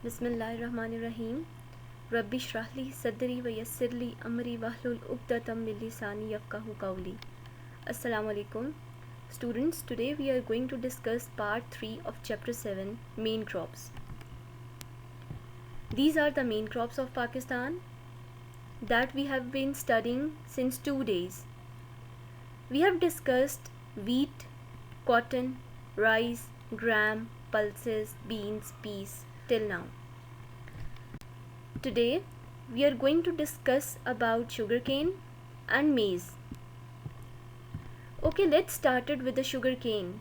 बिस्मिल्लाहिर्रहमानिर्रहीम रब्बि इश्रह ली सदरी व यस्सिर ली अमरी वहलुल उक़दतम मिन लिसानी यफ़क़हू क़ौली. Assalamu alaikum. Students, today we are going to discuss part 3 of chapter 7, main crops. These are the main crops of Pakistan that we have been studying since 2 days. We have discussed wheat, cotton, rice, gram, pulses, beans, peas till now. Today we are going to discuss about sugarcane and maize. Okay, let's start it with the sugarcane.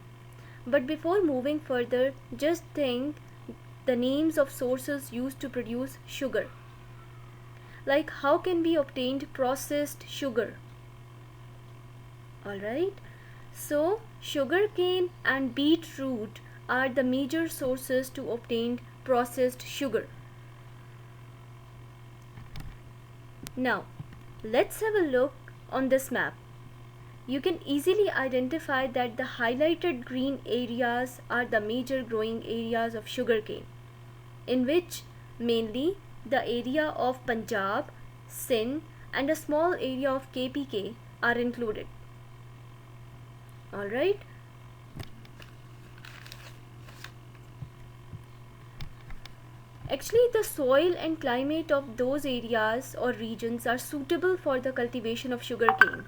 But before moving further, just think the names of sources used to produce sugar. Like how can we obtain processed sugar? Alright, so sugarcane and beetroot are the major sources to obtain processed sugar. Now, let's have a look on this map. You can easily identify that the highlighted green areas are the major growing areas of sugarcane, in which mainly the area of Punjab, Sindh and a small area of KPK are included. Alright. Actually, the soil and climate of those areas or regions are suitable for the cultivation of sugarcane,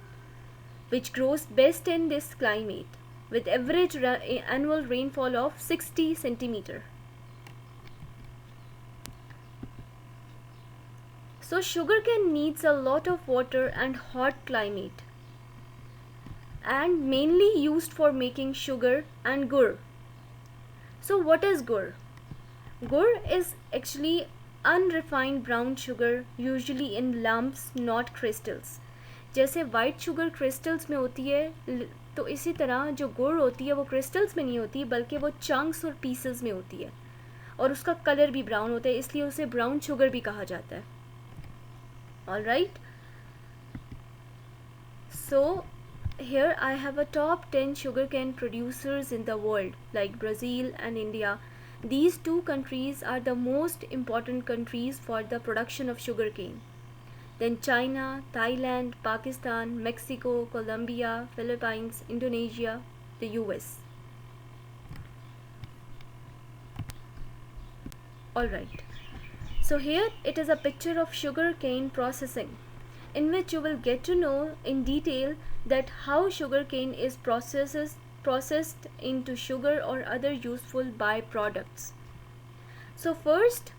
which grows best in this climate with average annual rainfall of 60 centimeter. So sugarcane needs a lot of water and hot climate, and mainly used for making sugar and gur. So what is gur? Gur is actually unrefined brown sugar, usually in lumps, not crystals. जैसे white sugar crystals में होती है, तो इसी तरह जो गुड़ होती है वो क्रिस्टल्स में नहीं होती, बल्कि वो चंक्स और पीसेस में होती है, और उसका कलर भी ब्राउन होता है, इसलिए उसे ब्राउन शुगर भी कहा जाता है. Alright, so here I have a top 10 sugarcane producers in the world, like Brazil and India. These two countries are the most important countries for the production of sugarcane. Then China, Thailand, Pakistan, Mexico, Colombia, Philippines, Indonesia, the US. Alright, so here it is a picture of sugarcane processing, in which you will get to know in detail that how sugarcane is processed into sugar or other useful byproducts. So first,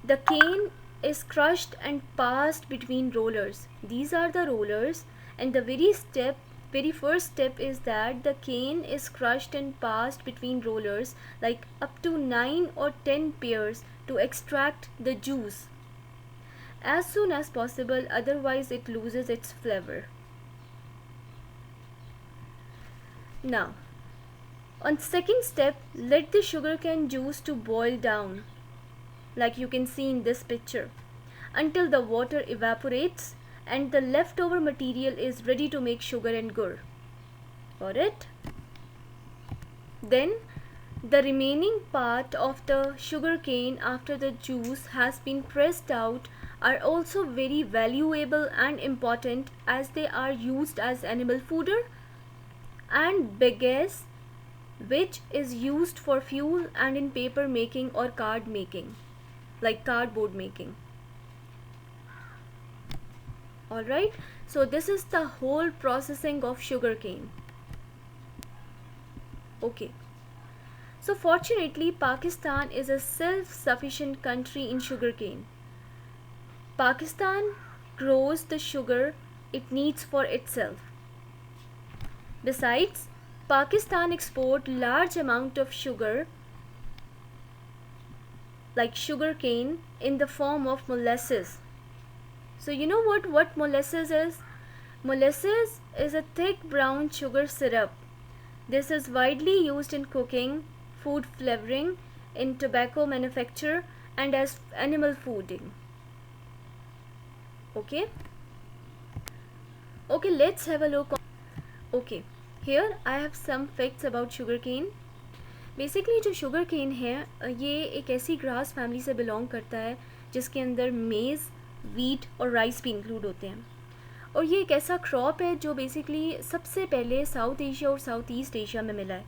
the cane is crushed and passed between rollers. These are the rollers, and the very first step is that the cane is crushed and passed between rollers, like up to 9 or 10 pairs, to extract the juice as soon as possible, otherwise it loses its flavor. Now, on second step, let the sugarcane juice to boil down, like you can see in this picture, until the water evaporates and the leftover material is ready to make sugar and gur. Got it? Then the remaining part of the sugarcane after the juice has been pressed out are also very valuable and important, as they are used as animal fodder and bagasse, which is used for fuel and in paper making or card making, like cardboard making. Alright, so this is the whole processing of sugarcane. Okay, so fortunately Pakistan is a self-sufficient country in sugarcane. Pakistan grows the sugar it needs for itself. Besides, Pakistan exports large amount of sugar, like sugarcane, in the form of molasses. So you know what molasses is? Molasses is a thick brown sugar syrup. This is widely used in cooking, food flavoring, in tobacco manufacture and as animal fooding. Okay, let's have a look. Okay, here I have some facts about sugarcane. Basically جو sugar cane ہے یہ ایک ایسی grass family سے belong کرتا ہے جس کے اندر میز، ویٹ اور رائس بھی انکلوڈ ہوتے ہیں. اور یہ ایک ایسا کراپ ہے جو بیسکلی سب سے پہلے ساؤتھ ایشیا اور ساؤتھ ایسٹ ایشیا میں ملا ہے.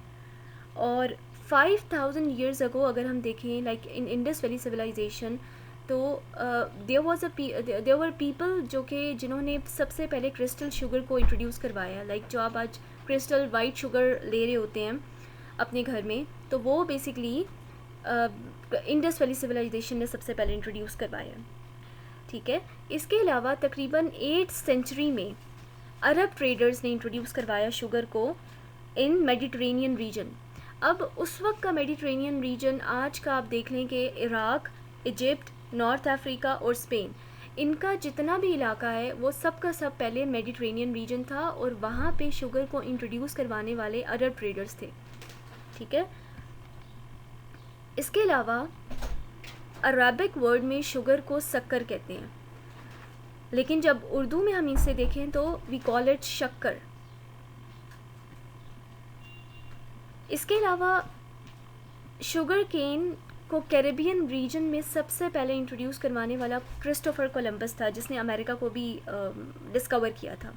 اور 5000 ایئرز اگو اگر ہم دیکھیں لائک ان انڈس ویلی سویلائزیشن، تو دیر ور پیپل جو کہ جنہوں نے سب سے پہلے کرسٹل شوگر کو انٹروڈیوس کروایا. لائک جو آپ آج کرسٹل وائٹ شوگر لے رہے ہوتے ہیں اپنے گھر میں، تو وہ بیسکلی انڈس ویلی سویلائزیشن نے سب سے پہلے انٹروڈیوس کروایا. ٹھیک ہے. اس کے علاوہ تقریباً 8th سینچری میں عرب ٹریڈرز نے انٹروڈیوس کروایا شوگر کو ان میڈیٹرینین ریجن. اب اس وقت کا میڈیٹرینین ریجن آج کا آپ دیکھ لیں کہ عراق، ایجپٹ، نارتھ افریقہ اور اسپین، ان کا جتنا بھی علاقہ ہے وہ سب کا سب پہلے میڈیٹرینین ریجن تھا، اور وہاں پہ شوگر کو انٹروڈیوس کروانے والے عرب ٹریڈرز تھے. ٹھیک ہے. اس کے علاوہ عربک ورڈ میں شوگر کو شکر کہتے ہیں، لیکن جب اردو میں ہم اسے دیکھیں تو وی کال اٹ شکر. اس کے علاوہ شوگر کین کو کیریبین ریجن میں سب سے پہلے انٹروڈیوس کروانے والا کرسٹوفر کولمبس تھا، جس نے امریکہ کو بھی ڈسکور کیا تھا.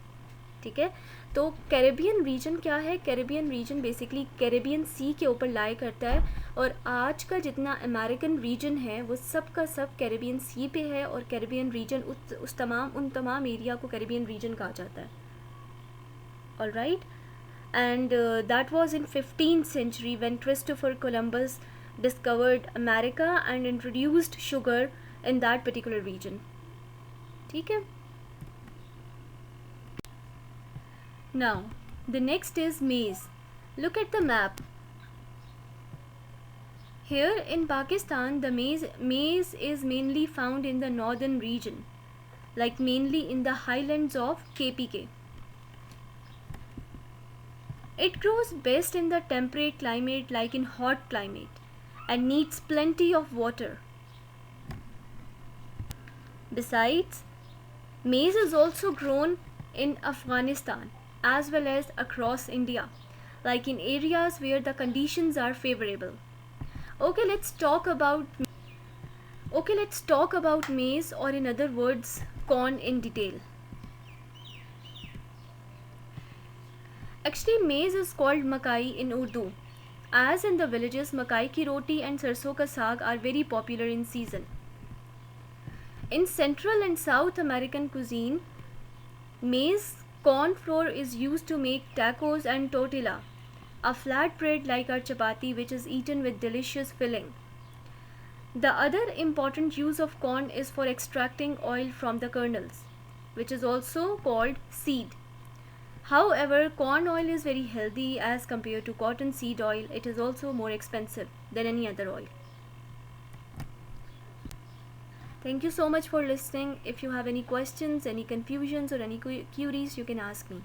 ٹھیک ہے. تو کیریبین ریجن کیا ہے؟ کیریبین ریجن بیسکلی کیریبین سی کے اوپر لائے کرتا ہے، اور آج کا جتنا امریکن ریجن ہے وہ سب کا سب کیریبین سی پہ ہے، اور کیریبین ریجن ان تمام ایریا کو کیریبین ریجن کہا جاتا ہے. All right. And that was in 15th century when Christopher Columbus discovered America and introduced sugar in that particular region. ٹھیک ہے. Now, the next is maize. Look at the map. Here in Pakistan, the maize is mainly found in the northern region, like mainly in the highlands of KPK. It grows best in the temperate climate, like in hot climate, and needs plenty of water. Besides, maize is also grown in Afghanistan as well as across India, like in areas where the conditions are favorable. Okay, let's talk about maize, or in other words, corn in detail. Actually, maize is called makai in Urdu, as in the villages makai ki roti and sarson ka saag are very popular in season. In Central and South American cuisine, maize corn flour is used to make tacos and tortilla, a flat bread like our chapati which is eaten with delicious filling. The other important use of corn is for extracting oil from the kernels, which is also called seed. However, corn oil is very healthy as compared to cotton seed oil. It is also more expensive than any other oil. Thank you so much for listening. If you have any questions, any confusions or any queries, you can ask me.